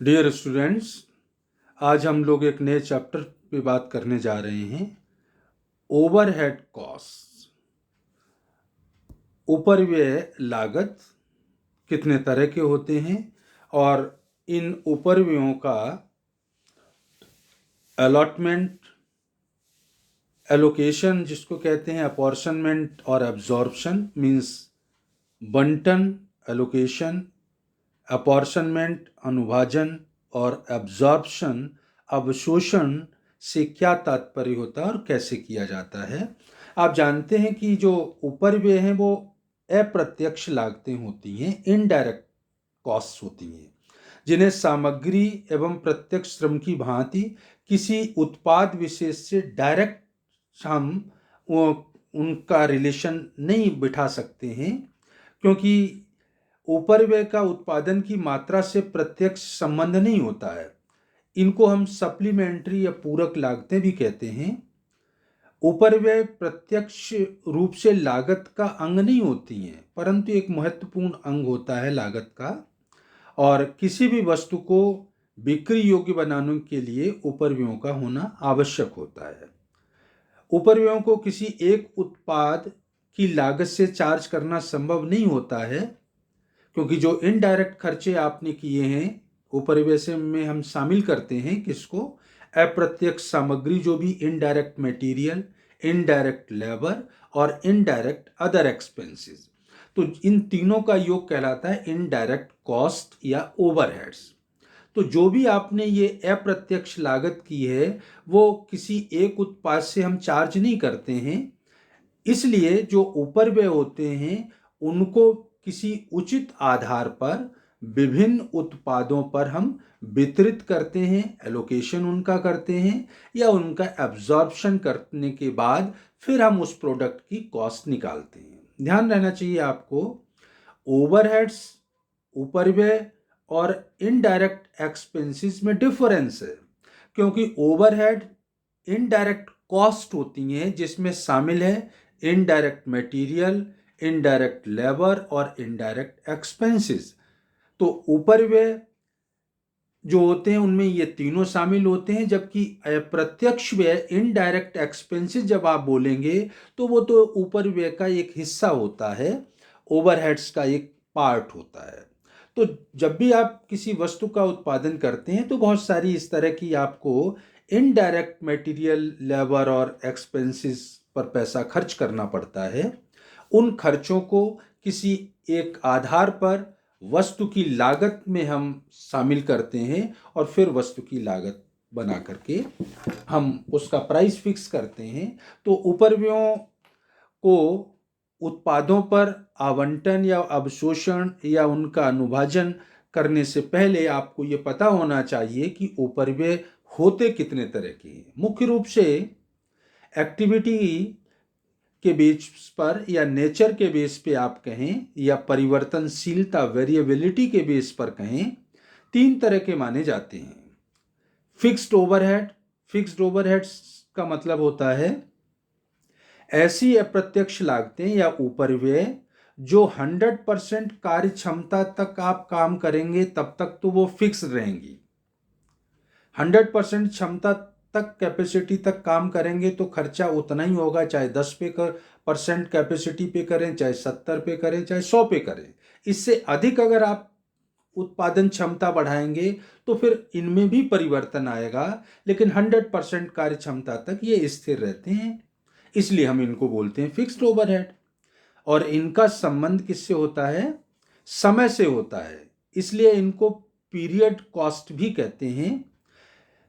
Dear students, आज हम लोग एक नए चैप्टर पे बात करने जा रहे हैं। ओवरहेड कॉस्ट, उपरिव्यय लागत कितने तरह के होते हैं और इन उपरिव्ययों का अलॉटमेंट, एलोकेशन जिसको कहते हैं, अपॉर्शनमेंट और एब्जॉर्प्शन मीन्स बंटन, एलोकेशन, अपॉर्शनमेंट अनुभाजन और एब्जॉर्प्शन अवशोषण से क्या तात्पर्य होता है और कैसे किया जाता है। आप जानते हैं कि जो उपरिव्यय हैं वो अप्रत्यक्ष लागतें होती हैं, इनडायरेक्ट कॉस्ट होती हैं, जिन्हें सामग्री एवं प्रत्यक्ष श्रम की भांति किसी उत्पाद विशेष से डायरेक्ट हम उनका रिलेशन नहीं बिठा सकते हैं, क्योंकि उपरिव्यय का उत्पादन की मात्रा से प्रत्यक्ष संबंध नहीं होता है। इनको हम सप्लीमेंट्री या पूरक लागतें भी कहते हैं। उपरिव्यय प्रत्यक्ष रूप से लागत का अंग नहीं होती हैं, परंतु एक महत्वपूर्ण अंग होता है लागत का, और किसी भी वस्तु को बिक्री योग्य बनाने के लिए उपरिव्ययों का होना आवश्यक होता है। उपरिव्ययों को किसी एक उत्पाद की लागत से चार्ज करना संभव नहीं होता है, क्योंकि जो इनडायरेक्ट खर्चे आपने किए हैं उपरिव्यय से में हम शामिल करते हैं किसको? अप्रत्यक्ष सामग्री, जो भी इनडायरेक्ट मटेरियल, इनडायरेक्ट लेबर और इनडायरेक्ट अदर एक्सपेंसेस। तो इन तीनों का योग कहलाता है इनडायरेक्ट कॉस्ट या ओवरहेड्स। तो जो भी आपने ये अप्रत्यक्ष लागत की है वो किसी एक उत्पाद से हम चार्ज नहीं करते हैं, इसलिए जो उपरिव्यय होते हैं उनको किसी उचित आधार पर विभिन्न उत्पादों पर हम वितरित करते हैं, एलोकेशन उनका करते हैं, या उनका एब्जॉर्प्शन करने के बाद फिर हम उस प्रोडक्ट की कॉस्ट निकालते हैं। ध्यान रहना चाहिए आपको, ओवरहेड्स, उपरिव्यय और इनडायरेक्ट एक्सपेंसेस में डिफरेंस है, क्योंकि ओवरहेड इनडायरेक्ट कॉस्ट होती हैं जिसमें शामिल है इनडायरेक्ट मटेरियल, इनडायरेक्ट लेबर और इनडायरेक्ट एक्सपेंसेस। तो उपरिव्यय जो होते हैं उनमें ये तीनों शामिल होते हैं, जबकि अप्रत्यक्ष व्यय, इनडायरेक्ट एक्सपेंसेस जब आप बोलेंगे तो वो तो उपरिव्यय का एक हिस्सा होता है, ओवरहेड्स का एक पार्ट होता है। तो जब भी आप किसी वस्तु का उत्पादन करते हैं तो बहुत सारी इस तरह की आपको इनडायरेक्ट मटेरियल, लेबर और एक्सपेंसेस पर पैसा खर्च करना पड़ता है। उन खर्चों को किसी एक आधार पर वस्तु की लागत में हम शामिल करते हैं और फिर वस्तु की लागत बना करके हम उसका प्राइस फिक्स करते हैं। तो उपरिव्ययों को उत्पादों पर आवंटन या अवशोषण या उनका अनुभाजन करने से पहले आपको ये पता होना चाहिए कि उपरिव्यय होते कितने तरह के हैं। मुख्य रूप से एक्टिविटी के बेस पर या नेचर के बेस पे आप कहें, या परिवर्तनशीलता, वेरिएबिलिटी के बेस पर कहें, तीन तरह के माने जाते हैं। फिक्स्ड ओवरहेड, फिक्स्ड ओवरहेड्स का मतलब होता है ऐसी अप्रत्यक्ष लागतें या उपरिव्यय जो 100% कार्य क्षमता तक आप काम करेंगे तब तक तो वो फिक्स रहेंगी। 100% क्षमता तक, कैपेसिटी तक काम करेंगे तो खर्चा उतना ही होगा, चाहे 10% कैपेसिटी पे करें, चाहे 70 पे करें, चाहे 100 पे करें। इससे अधिक अगर आप उत्पादन क्षमता बढ़ाएंगे तो फिर इनमें भी परिवर्तन आएगा, लेकिन 100% कार्य क्षमता तक ये स्थिर रहते हैं, इसलिए हम इनको बोलते हैं फिक्स्ड ओवरहेड। और इनका संबंध किससे होता है? समय से होता है, इसलिए इनको पीरियड कॉस्ट भी कहते हैं।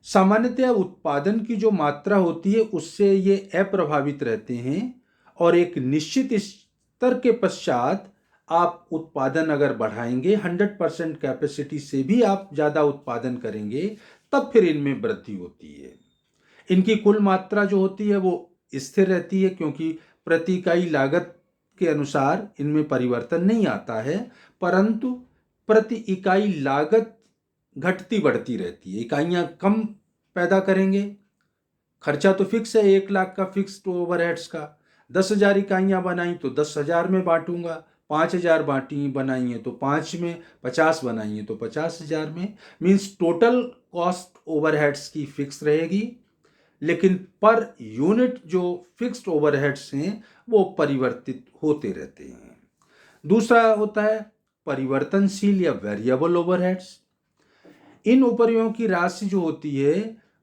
सामान्यतः उत्पादन की जो मात्रा होती है उससे ये अप्रभावित रहते हैं, और एक निश्चित स्तर के पश्चात आप उत्पादन अगर बढ़ाएंगे, 100% कैपेसिटी से भी आप ज़्यादा उत्पादन करेंगे, तब फिर इनमें वृद्धि होती है। इनकी कुल मात्रा जो होती है वो स्थिर रहती है, क्योंकि प्रति इकाई लागत के अनुसार इनमें परिवर्तन नहीं आता है, परंतु प्रति इकाई लागत घटती बढ़ती रहती है। इकाइयाँ कम पैदा करेंगे, खर्चा तो फिक्स है, 1 लाख का फिक्स्ड ओवरहेड्स का, 10,000 इकाइयाँ बनाई तो 10,000 में बांटूंगा, 5,000 बाटी बनाई हैं तो 5 में, 50 बनाई हैं तो 50,000 में। मीन्स टोटल कॉस्ट ओवरहेड्स की फिक्स रहेगी, लेकिन पर यूनिट जो फिक्स्ड ओवरहेड्स हैं वो परिवर्तित होते रहते हैं। दूसरा होता है परिवर्तनशील या वेरिएबल ओवरहेड्स। इन उपरियों की राशि जो होती है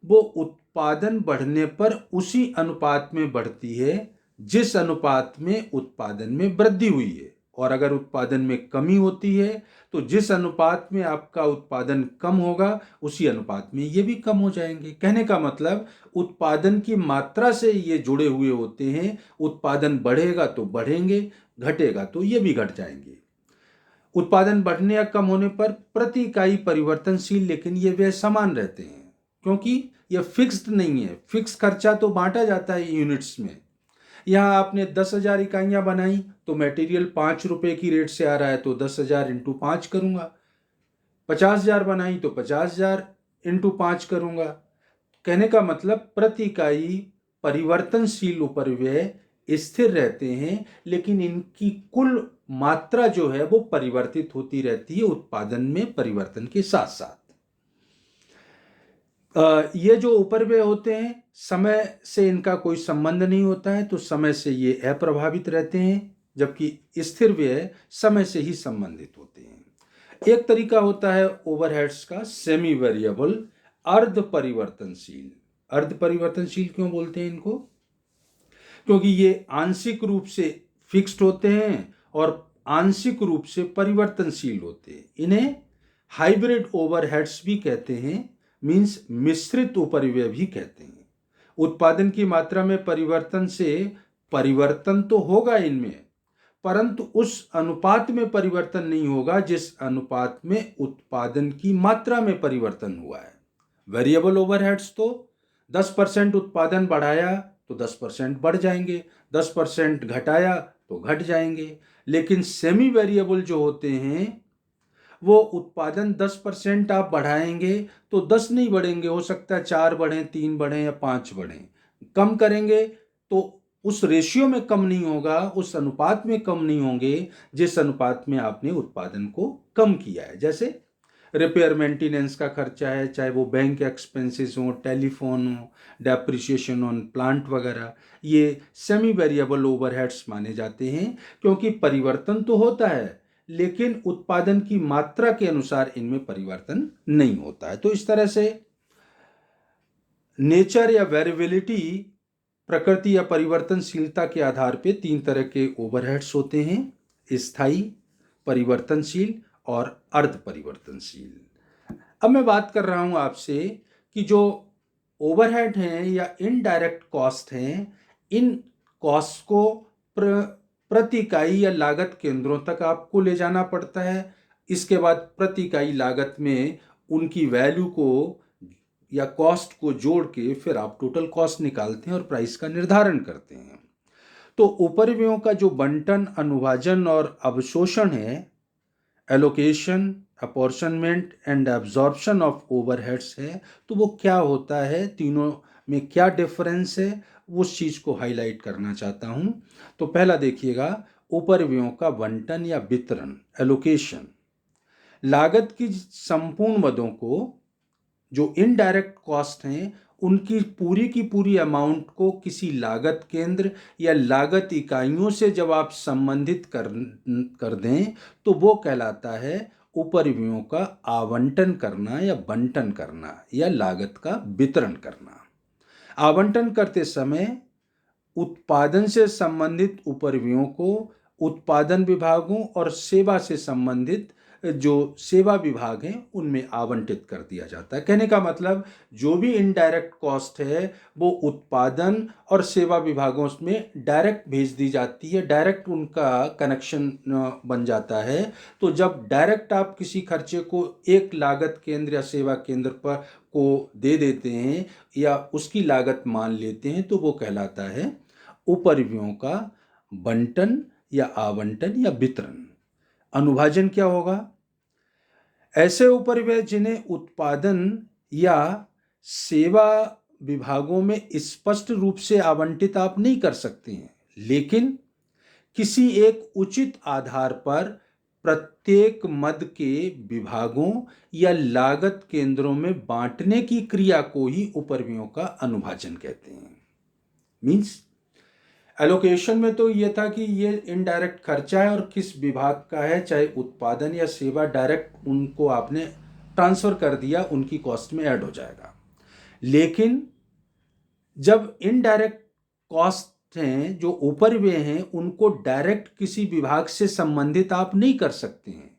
वो उत्पादन बढ़ने पर उसी अनुपात में बढ़ती है जिस अनुपात में उत्पादन में वृद्धि हुई है, और अगर उत्पादन में कमी होती है तो जिस अनुपात में आपका उत्पादन कम होगा उसी अनुपात में ये भी कम हो जाएंगे। कहने का मतलब उत्पादन की मात्रा से ये जुड़े हुए होते हैं। उत्पादन बढ़ेगा तो बढ़ेंगे, घटेगा तो ये भी घट जाएंगे। उत्पादन बढ़ने या कम होने पर प्रति इकाई परिवर्तनशील, लेकिन ये व्यय समान रहते हैं क्योंकि ये फिक्स्ड नहीं है। फिक्स खर्चा तो बांटा जाता है यूनिट्स में। यहाँ आपने 10,000 इकाइयाँ बनाई तो मटेरियल 5 रुपए की रेट से आ रहा है तो 10,000 इंटू 5 करूँगा। 50,000 बनाई तो 50,000 इंटू 5 करूँगा। कहने का मतलब प्रति इकाई परिवर्तनशील उपरिव्यय स्थिर रहते हैं, लेकिन इनकी कुल मात्रा जो है वो परिवर्तित होती रहती है उत्पादन में परिवर्तन के साथ साथ। ये जो उपरिव्यय होते हैं समय से इनका कोई संबंध नहीं होता है, तो समय से ये अप्रभावित रहते हैं, जबकि स्थिर व्यय समय से ही संबंधित होते हैं। एक तरीका होता है ओवरहेड्स का सेमी वेरिएबल, अर्ध परिवर्तनशील। अर्ध परिवर्तनशील क्यों बोलते हैं इनको? क्योंकि ये आंशिक रूप से फिक्स्ड होते हैं और आंशिक रूप से परिवर्तनशील होते हैं। इन्हें हाइब्रिड ओवरहेड्स भी कहते हैं, मीन्स मिश्रित उपरिव्यय भी कहते हैं। उत्पादन की मात्रा में परिवर्तन से परिवर्तन तो होगा इनमें, परंतु उस अनुपात में परिवर्तन नहीं होगा जिस अनुपात में उत्पादन की मात्रा में परिवर्तन हुआ है। वेरिएबल ओवरहेड्स तो 10% उत्पादन बढ़ाया तो 10% बढ़ जाएंगे, 10% घटाया तो घट जाएंगे। लेकिन सेमी वेरिएबल जो होते हैं वो उत्पादन 10% आप बढ़ाएंगे तो 10 नहीं बढ़ेंगे, हो सकता है 4 बढ़ें, 3 बढ़ें या 5 बढ़ें। कम करेंगे तो उस रेशियो में कम नहीं होगा, उस अनुपात में कम नहीं होंगे जिस अनुपात में आपने उत्पादन को कम किया है। जैसे रिपेयर मेंटेनेंस का खर्चा है, चाहे वो बैंक एक्सपेंसेस हो, टेलीफोन हो, डेप्रिसिएशन ऑन प्लांट वगैरह, ये सेमी वेरिएबल ओवरहेड्स माने जाते हैं क्योंकि परिवर्तन तो होता है लेकिन उत्पादन की मात्रा के अनुसार इनमें परिवर्तन नहीं होता है। तो इस तरह से नेचर या वेरिएबिलिटी, प्रकृति या परिवर्तनशीलता के आधार पे 3 तरह के ओवरहेड्स होते हैं: स्थायी, परिवर्तनशील और अर्ध परिवर्तनशील। अब मैं बात कर रहा हूं आपसे कि जो ओवरहेड हैं या इनडायरेक्ट कॉस्ट हैं, इन कॉस्ट को प्रति इकाई या लागत केंद्रों तक आपको ले जाना पड़ता है। इसके बाद प्रति इकाई लागत में उनकी वैल्यू को या कॉस्ट को जोड़ के फिर आप टोटल कॉस्ट निकालते हैं और प्राइस का निर्धारण करते हैं। तो उपरिव्ययों का जो बंटन, अनुभाजन और अवशोषण है, allocation, apportionment and absorption of overheads है, तो वो क्या होता है, तीनों में क्या डिफरेंस है, उस चीज को हाईलाइट करना चाहता हूं। तो पहला देखिएगा, उपरिव्ययों का बंटन या वितरण, एलोकेशन। लागत की संपूर्ण मदों को, जो इनडायरेक्ट कॉस्ट हैं, उनकी पूरी की पूरी अमाउंट को किसी लागत केंद्र या लागत इकाइयों से जब आप संबंधित कर दें तो वो कहलाता है उपरिव्ययों का आवंटन करना या बंटन करना या लागत का वितरण करना। आवंटन करते समय उत्पादन से संबंधित उपरिव्ययों को उत्पादन विभागों और सेवा से संबंधित जो सेवा विभाग हैं उनमें आवंटित कर दिया जाता है। कहने का मतलब जो भी इनडायरेक्ट कॉस्ट है वो उत्पादन और सेवा विभागों में डायरेक्ट भेज दी जाती है, डायरेक्ट उनका कनेक्शन बन जाता है। तो जब डायरेक्ट आप किसी खर्चे को एक लागत केंद्र या सेवा केंद्र पर को दे देते हैं या उसकी लागत मान लेते हैं तो वो कहलाता है उपरिव्ययों का बंटन या आवंटन या वितरण। अनुभाजन क्या होगा? ऐसे उपरिव्यय जिन्हें उत्पादन या सेवा विभागों में स्पष्ट रूप से आवंटित आप नहीं कर सकते हैं, लेकिन किसी एक उचित आधार पर प्रत्येक मद के विभागों या लागत केंद्रों में बांटने की क्रिया को ही उपरिव्ययों का अनुभाजन कहते हैं। मीन्स एलोकेशन में तो ये था कि ये इनडायरेक्ट खर्चा है और किस विभाग का है, चाहे उत्पादन या सेवा, डायरेक्ट उनको आपने ट्रांसफर कर दिया, उनकी कॉस्ट में ऐड हो जाएगा। लेकिन जब इनडायरेक्ट कॉस्ट हैं, जो उपरिव्यय हैं, उनको डायरेक्ट किसी विभाग से संबंधित आप नहीं कर सकते हैं,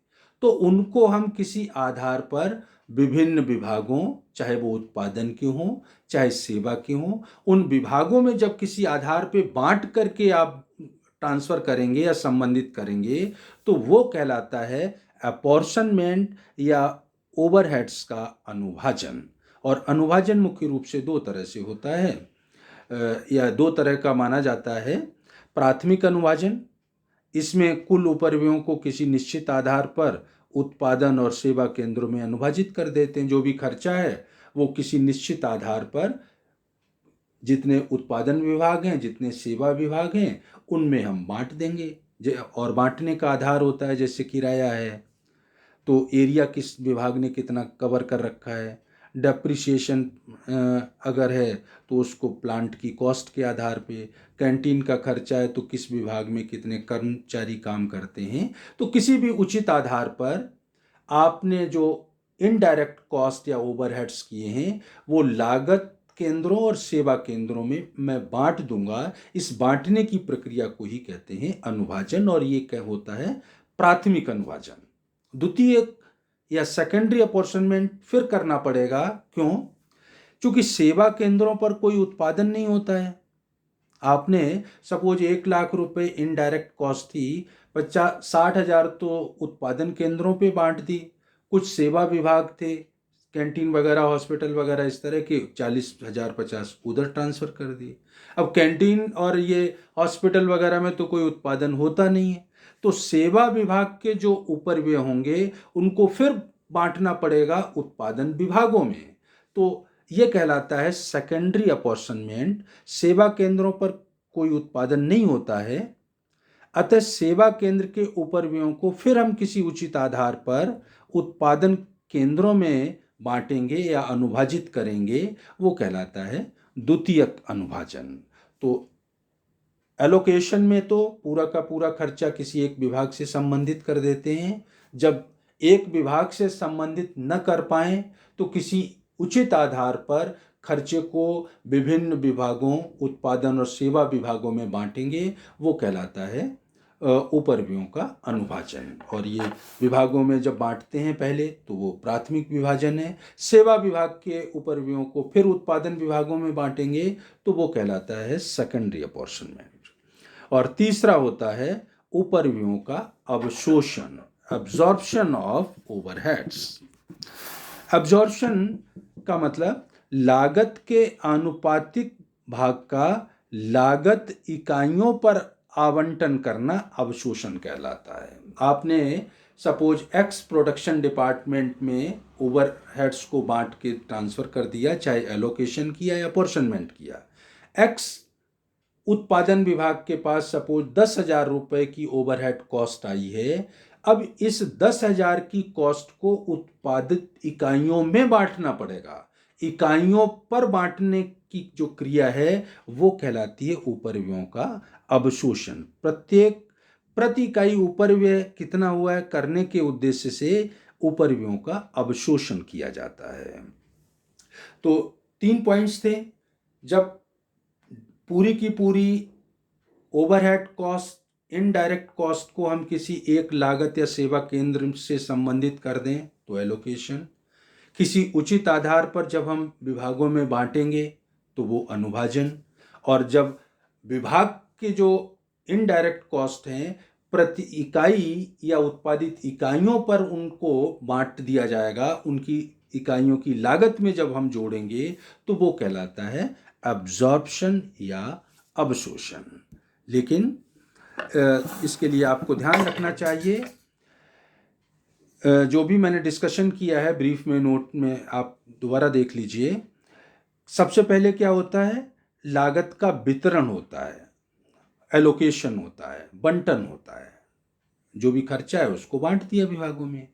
तो उनको हम किसी आधार पर विभिन्न विभागों, चाहे वो उत्पादन के हों चाहे सेवा के हों, उन विभागों में जब किसी आधार पे बांट करके आप ट्रांसफर करेंगे या संबंधित करेंगे, तो वो कहलाता है अपॉर्शनमेंट या ओवरहेड्स का अनुभाजन। और अनुभाजन मुख्य रूप से दो तरह से होता है, या दो तरह का माना जाता है। प्राथमिक अनुभाजन, इसमें कुल उपरिव्ययों को किसी निश्चित आधार पर उत्पादन और सेवा केंद्रों में अनुभाजित कर देते हैं। जो भी खर्चा है वो किसी निश्चित आधार पर जितने उत्पादन विभाग हैं, जितने सेवा विभाग हैं, उनमें हम बांट देंगे। और बांटने का आधार होता है, जैसे किराया है तो एरिया किस विभाग ने कितना कवर कर रखा है, डेप्रिसिएशन अगर है तो उसको प्लांट की कॉस्ट के आधार पे, कैंटीन का खर्चा है तो किस विभाग में कितने कर्मचारी काम करते हैं। तो किसी भी उचित आधार पर आपने जो इनडायरेक्ट कॉस्ट या ओवरहेड्स किए हैं वो लागत केंद्रों और सेवा केंद्रों में मैं बांट दूंगा। इस बांटने की प्रक्रिया को ही कहते हैं अनुभाजन, और ये क्या होता है, प्राथमिक अनुभाजन। द्वितीय या सेकेंडरी अपॉर्शनमेंट फिर करना पड़ेगा। क्यों? क्योंकि सेवा केंद्रों पर कोई उत्पादन नहीं होता है। आपने सपोज 1 लाख रुपए इनडायरेक्ट कॉस्ट थी, 60,000 तो उत्पादन केंद्रों पे बांट दी, कुछ सेवा विभाग थे, कैंटीन वगैरह, हॉस्पिटल वगैरह, इस तरह के 40,000 50 उधर ट्रांसफर कर दिए। अब कैंटीन और ये हॉस्पिटल वगैरह में तो कोई उत्पादन होता नहीं है, तो सेवा विभाग के जो उपरिव्यय होंगे उनको फिर बांटना पड़ेगा उत्पादन विभागों में। तो ये कहलाता है सेकेंडरी अपॉर्शनमेंट। सेवा केंद्रों पर कोई उत्पादन नहीं होता है, अतः सेवा केंद्र के उपरिव्ययों को फिर हम किसी उचित आधार पर उत्पादन केंद्रों में बांटेंगे या अनुभाजित करेंगे, वो कहलाता है द्वितीयक अनुभाजन। तो एलोकेशन में तो पूरा का पूरा खर्चा किसी एक विभाग से संबंधित कर देते हैं। जब एक विभाग से संबंधित न कर पाएं तो किसी उचित आधार पर खर्चे को विभिन्न विभागों, उत्पादन और सेवा विभागों में बांटेंगे, वो कहलाता है उपरिव्ययों का अनुभाजन। और ये विभागों में जब बांटते हैं पहले तो वो प्राथमिक विभाजन है। सेवा विभाग के उपरिव्ययों को फिर उत्पादन विभागों में बांटेंगे तो वो कहलाता है सेकेंडरी अपॉर्शनमेंट। और तीसरा होता है उपरिव्ययों का अवशोषण, एब्जॉर्प्शन ऑफ ओवरहेड्स। एब्जॉर्प्शन का मतलब लागत के आनुपातिक भाग का लागत इकाइयों पर आवंटन करना अवशोषण कहलाता है। आपने सपोज एक्स प्रोडक्शन डिपार्टमेंट में ओवरहेड्स को बांट के ट्रांसफर कर दिया, चाहे एलोकेशन किया या अपॉर्शनमेंट किया। एक्स उत्पादन विभाग के पास सपोज 10,000 रुपए की ओवरहेड कॉस्ट आई है। अब इस 10,000 की कॉस्ट को उत्पादित इकाइयों में बांटना पड़ेगा। इकाइयों पर बांटने की जो क्रिया है वो कहलाती है उपरिव्ययों का अवशोषण। प्रत्येक प्रति इकाई उपरिव्यय कितना हुआ है करने के उद्देश्य से उपरिव्ययों का अवशोषण किया जाता है। तो 3 पॉइंट्स थे। जब पूरी की पूरी ओवरहेड कॉस्ट, इनडायरेक्ट कॉस्ट को हम किसी एक लागत या सेवा केंद्र से संबंधित कर दें तो एलोकेशन। किसी उचित आधार पर जब हम विभागों में बांटेंगे तो वो अनुभाजन। और जब विभाग के जो इनडायरेक्ट कॉस्ट हैं प्रति इकाई या उत्पादित इकाइयों पर उनको बांट दिया जाएगा, उनकी इकाइयों की लागत में जब हम जोड़ेंगे तो वो कहलाता है एब्जॉर्प्शन या अवशोषण। लेकिन इसके लिए आपको ध्यान रखना चाहिए, जो भी मैंने डिस्कशन किया है ब्रीफ में, नोट में आप दोबारा देख लीजिए। सबसे पहले क्या होता है, लागत का वितरण होता है। एलोकेशन होता है, बंटन होता है, जो भी खर्चा है उसको बांट दिया विभागों में।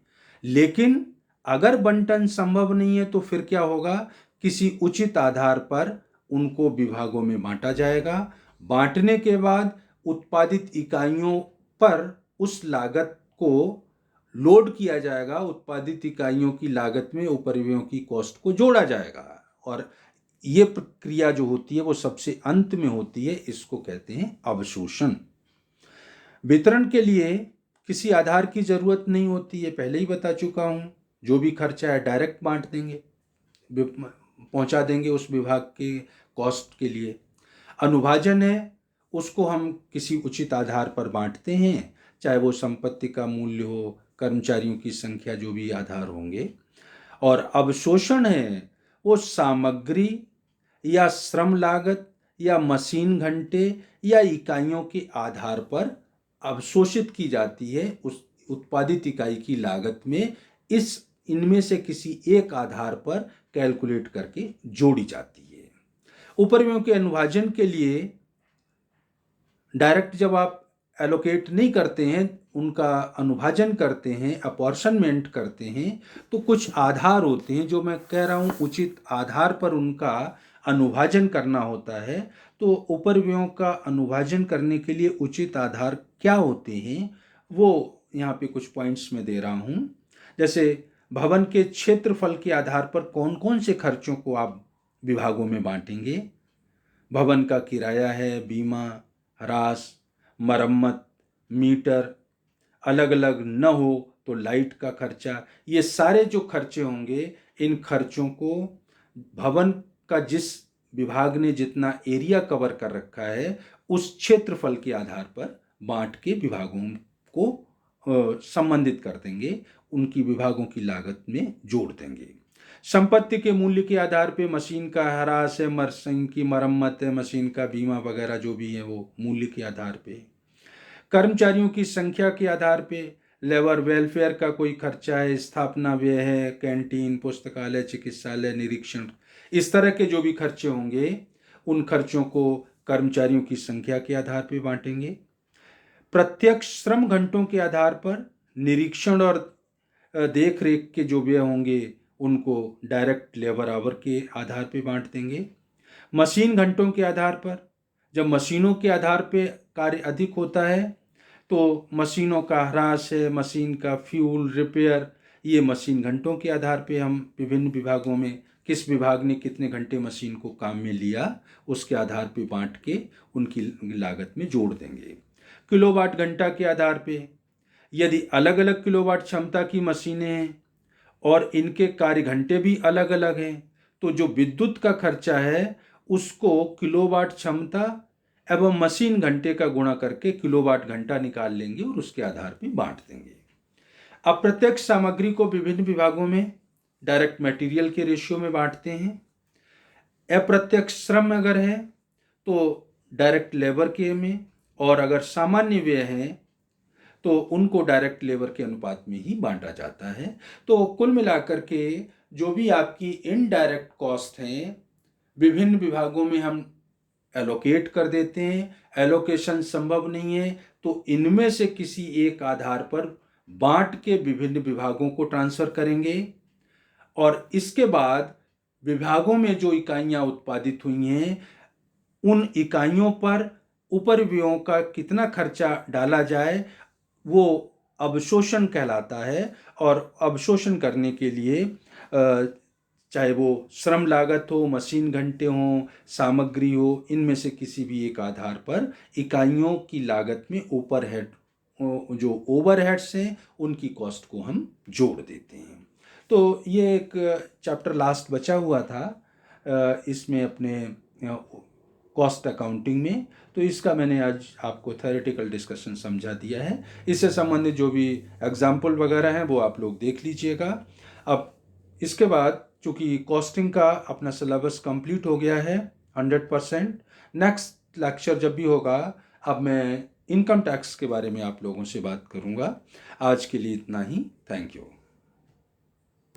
लेकिन अगर बंटन संभव नहीं है तो फिर क्या होगा, किसी उचित आधार पर उनको विभागों में बांटा जाएगा। बांटने के बाद उत्पादित इकाइयों पर उस लागत को लोड किया जाएगा, उत्पादित इकाइयों की लागत में उपरिव्ययों की कॉस्ट को जोड़ा जाएगा, और ये प्रक्रिया जो होती है वो सबसे अंत में होती है, इसको कहते हैं अवशोषण। वितरण के लिए किसी आधार की जरूरत नहीं होती है, पहले ही बता चुका हूं। जो भी खर्चा है डायरेक्ट बांट देंगे, पहुंचा देंगे उस विभाग के कॉस्ट के लिए। अनुभाजन है, उसको हम किसी उचित आधार पर बांटते हैं, चाहे वो संपत्ति का मूल्य हो, कर्मचारियों की संख्या, जो भी आधार होंगे। और अवशोषण है, वो सामग्री या श्रम लागत या मशीन घंटे या इकाइयों के आधार पर अवशोषित की जाती है उस उत्पादित इकाई की लागत में। इनमें से किसी एक आधार पर कैलकुलेट करके जोड़ी जाती है। उपरिव्ययों के अनुभाजन के लिए डायरेक्ट जब आप एलोकेट नहीं करते हैं, उनका अनुभाजन करते हैं, अपॉर्शनमेंट करते हैं, तो कुछ आधार होते हैं, जो मैं कह रहा हूं उचित आधार पर उनका अनुभाजन करना होता है। तो उपरिव्ययों का अनुभाजन करने के लिए उचित आधार क्या होते हैं, वो यहाँ पे कुछ पॉइंट्स में दे रहा हूं। जैसे भवन के क्षेत्रफल के आधार पर कौन कौन से खर्चों को आप विभागों में बांटेंगे। भवन का किराया है, बीमा, ह्रास, मरम्मत, मीटर, अलग अलग न हो तो लाइट का खर्चा, ये सारे जो खर्चे होंगे, इन खर्चों को भवन का जिस विभाग ने जितना एरिया कवर कर रखा है उस क्षेत्रफल के आधार पर बांट के विभागों को संबंधित कर देंगे, उनकी विभागों की लागत में जोड़ देंगे। संपत्ति के मूल्य के आधार पे मशीन का ह्रास है, मशीन की मरम्मत है, मशीन का बीमा वगैरह जो भी है वो मूल्य के आधार पे। कर्मचारियों की संख्या के आधार पे लेबर वेलफेयर का कोई खर्चा है, स्थापना व्यय है, कैंटीन, पुस्तकालय, चिकित्सालय, निरीक्षण, इस तरह के जो भी खर्चे होंगे उन खर्चों को कर्मचारियों की संख्या के आधार पर बांटेंगे। प्रत्यक्ष श्रम घंटों के आधार पर निरीक्षण और देख रेख के जो व्यय होंगे उनको डायरेक्ट लेबर आवर के आधार पर बांट देंगे। मशीन घंटों के आधार पर, जब मशीनों के आधार पे कार्य अधिक होता है तो मशीनों का ह्रास है, मशीन का फ्यूल, रिपेयर, ये मशीन घंटों के आधार पे हम विभिन्न विभागों में किस विभाग ने कितने घंटे मशीन को काम में लिया उसके आधार पे बांट के उनकी लागत में जोड़ देंगे। किलोवाट घंटा के आधार पे, यदि अलग अलग किलोवाट क्षमता की मशीनें हैं और इनके कार्य घंटे भी अलग अलग हैं, तो जो विद्युत का खर्चा है उसको किलोवाट क्षमता एवं मशीन घंटे का गुणा करके किलोवाट घंटा निकाल लेंगे और उसके आधार पर बांट देंगे। अप्रत्यक्ष सामग्री को विभिन्न विभागों में डायरेक्ट मटेरियल के रेशियो में बांटते हैं। अप्रत्यक्ष श्रम अगर है तो डायरेक्ट लेबर के में, और अगर सामान्य व्यय है तो उनको डायरेक्ट लेबर के अनुपात में ही बांटा जाता है। तो कुल मिलाकर के जो भी आपकी इनडायरेक्ट कॉस्ट हैं विभिन्न विभागों में हम एलोकेट कर देते हैं। एलोकेशन संभव नहीं है तो इनमें से किसी एक आधार पर बांट के विभिन्न विभागों को ट्रांसफर करेंगे, और इसके बाद विभागों में जो इकाइयां उत्पादित हुई हैं उन इकाइयों पर उपरिव्ययों का कितना खर्चा डाला जाए वो अवशोषण कहलाता है। और अवशोषण करने के लिए चाहे वो श्रम लागत हो, मशीन घंटे हों, सामग्री हो, इनमें से किसी भी एक आधार पर इकाइयों की लागत में ओवरहेड, जो ओवरहेड्स हैं उनकी कॉस्ट को हम जोड़ देते हैं। तो ये एक चैप्टर लास्ट बचा हुआ था इसमें अपने कॉस्ट अकाउंटिंग में, तो इसका मैंने आज आपको थ्योरेटिकल डिस्कशन समझा दिया है। इससे संबंधित जो भी एग्जाम्पल वगैरह हैं वो आप लोग देख लीजिएगा। अब इसके बाद चूँकि कॉस्टिंग का अपना सिलेबस कंप्लीट हो गया है 100%, नेक्स्ट लेक्चर जब भी होगा अब मैं इनकम टैक्स के बारे में आप लोगों से बात करूँगा। आज के लिए इतना ही, थैंक यू।